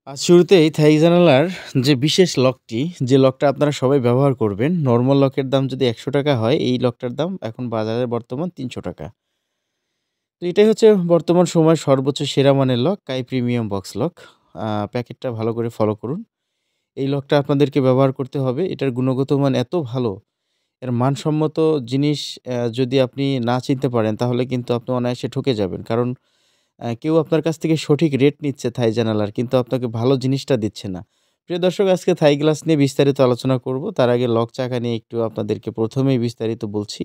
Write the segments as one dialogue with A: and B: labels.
A: শুরুতেই থাই জানালার যে বিশেষ লকটি, যে লকটা আপনারা সবাই ব্যবহার করবেন, নরমাল লকের দাম যদি ৳১০০ হয়, এই লকটার দাম এখন বাজারে বর্তমান ৳৩০০। তো এটাই হচ্ছে বর্তমান সময়ের সর্বোচ্চ সেরা মানের লক, কাই প্রিমিয়াম বক্স লক। প্যাকেটটা ভালো করে ফলো করুন। এই লকটা আপনাদেরকে ব্যবহার করতে হবে। এটার গুণগত মান এত ভালো, এর মানসম্মত জিনিস যদি আপনি না চিনতে পারেন, তাহলে কিন্তু আপনি অনায়াসে ঠকে যাবেন। কারণ কেউ আপনার কাছ থেকে সঠিক রেট নিচ্ছে থাই জানালার, কিন্তু আপনাকে ভালো জিনিসটা দিচ্ছে না। প্রিয় দর্শক, আজকে থাই গ্লাস নিয়ে বিস্তারিত আলোচনা করব। তার আগে লক চাকা নিয়ে একটু আপনাদেরকে ১ম এই বিস্তারিত বলছি।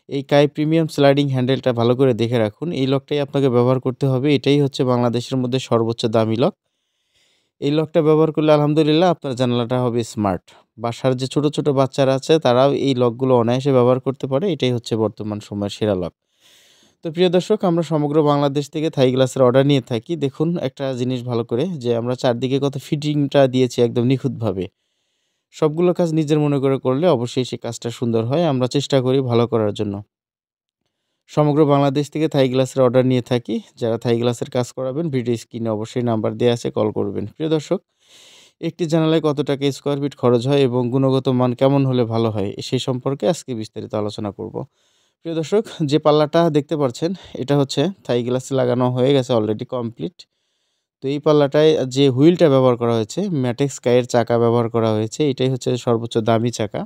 A: এই কাই প্রিমিয়াম স্লাইডিং হ্যান্ডেলটা ভালো করে দেখে রাখুন। এই লকটাই আপনাকে ব্যবহার করতে হবে। এটাই হচ্ছে বাংলাদেশের মধ্যে সর্বোচ্চ দামি লক। এই লকটা ব্যবহার করলে আলহামদুলিল্লাহ আপনার জানালাটা হবে স্মার্ট। বাসার যে ছোট, ছোট বাচ্চারা আছে তারাও এই লকগুলো অনায়াসে ব্যবহার করতে পারে। এটাই হচ্ছে বর্তমান সময়ের সেরা লক। তো প্রিয় দর্শক, আমরা সমগ্র বাংলাদেশ থেকে থাই গ্লাসের অর্ডার নিয়ে থাকি। দেখুন একটা জিনিস ভালো করে, যে আমরা চারদিকে কত ফিটিংটা দিয়েছি একদম নিখুঁতভাবে। সবগুলো কাজ নিজের মনে করে করলে অবশ্যই সেই কাজটা সুন্দর হয়। আমরা চেষ্টা করি ভালো করার জন্য। সমগ্র বাংলাদেশ থেকে থাই গ্লাসের অর্ডার নিয়ে থাকি। যারা থাই গ্লাসের কাজ করাবেন, ভিডিও স্ক্রিনে অবশ্যই নাম্বার দেয়া আছে, কল করবেন। প্রিয় দর্শক, একটি জানালায় কত টাকা স্কোয়ার ফিট খরচ হয় এবং গুণগত মান কেমন হলে ভালো হয়, সেই সম্পর্কে আজকে বিস্তারিত আলোচনা করব। প্রিয় দর্শক, যে পাল্লাটা দেখতে পাচ্ছেন, এটা হচ্ছে থাই গ্লাসে লাগানো হয়ে গেছে, অলরেডি কমপ্লিট। তো এই পাল্লাটায় যে হুইলটা ব্যবহার করা হয়েছে, ম্যাটেক্স কাইয়ের চাকা ব্যবহার করা হয়েছে। এটাই হচ্ছে সর্বোচ্চ দামি চাকা।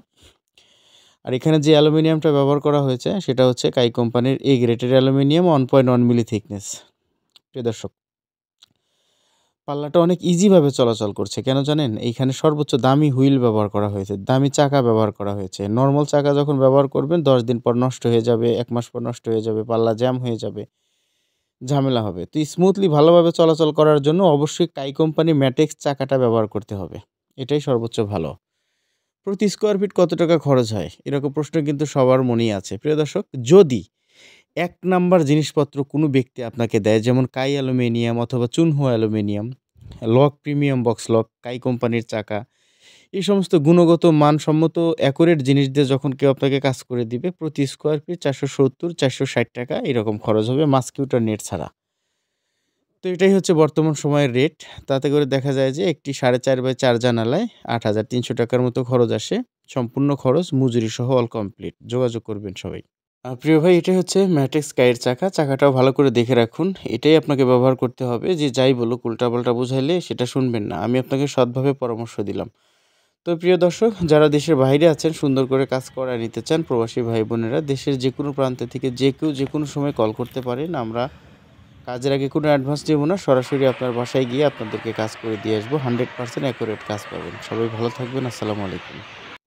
A: আর এখানে যে অ্যালুমিনিয়ামটা ব্যবহার করা হয়েছে, সেটা হচ্ছে কাই কোম্পানির এ গ্রেডের অ্যালুমিনিয়াম, 1.1 মিলি থিকনেস। প্রিয় দর্শক, পাল্লাটা অনেক ইজিভাবে চলাচল করছে। কেন জানেন? এইখানে সর্বোচ্চ দামি হুইল ব্যবহার করা হয়েছে, দামি চাকা ব্যবহার করা হয়েছে। নরমাল চাকা যখন ব্যবহার করবেন ১০ দিন পর নষ্ট হয়ে যাবে, ১ মাস পর নষ্ট হয়ে যাবে, পাল্লা জ্যাম হয়ে যাবে, ঝামেলা হবে। তো স্মুথলি ভালোভাবে চলাচল করার জন্য অবশ্যই কাই কোম্পানি ম্যাটেক্স চাকাটা ব্যবহার করতে হবে। এটাই সর্বোচ্চ ভালো। প্রতি স্কোয়ার ফিট কত টাকা খরচ হয়? এরকম প্রশ্ন কিন্তু সবার মনেই আছে। প্রিয় দর্শক, যদি ১ নাম্বার জিনিসপত্র কোনো ব্যক্তি আপনাকে দেয়, যেমন কাই অ্যালুমিনিয়াম অথবা চুনহো aluminium, lock premium box lock, Kai কোম্পানির চাকা, এই সমস্ত গুণগত মানসম্মত অ্যাকুরেট জিনিস দিয়ে যখন কেউ আপনাকে কাজ করে দিবে, প্রতি স্কোয়ার ফিট ৳৪৭০-৪৬০ এরকম খরচ হবে, মাস্কিউটো নেট ছাড়া। তো এটাই হচ্ছে বর্তমান সময়ের রেট। তাতে করে দেখা যায় যে একটি ৪.৫x৪ জানালায় ৳৮,৩০০ মতো খরচ আসে। সম্পূর্ণ খরচ মজুরি সহ অল কমপ্লিট। যোগাযোগ করবেন সবাই। প্রিয় ভাই, এটাই হচ্ছে ম্যাটেক্স গাইয়ের চাকা। চাকাটাও ভালো করে দেখে রাখুন। এটাই আপনাকে ব্যবহার করতে হবে। যে যাই বলুক, উল্টাপাল্টা বুঝাইলে সেটা শুনবেন না। আমি আপনাকে সৎভাবে পরামর্শ দিলাম। তো প্রিয় দর্শক, যারা দেশের বাইরে আছেন, সুন্দর করে কাজ করায় নিতে চান, প্রবাসী ভাই বোনেরা দেশের যেকোনো প্রান্ত থেকে যে কেউ যেকোনো সময় কল করতে পারেন। আমরা কাজের আগে কোনো অ্যাডভান্স দেব না। সরাসরি আপনার বাসায় গিয়ে আপনাদেরকে কাজ করে দিয়ে আসবো। 100% অ্যাকুরেট কাজ পাবেন। সবাই ভালো থাকবেন। আসসালামু আলাইকুম।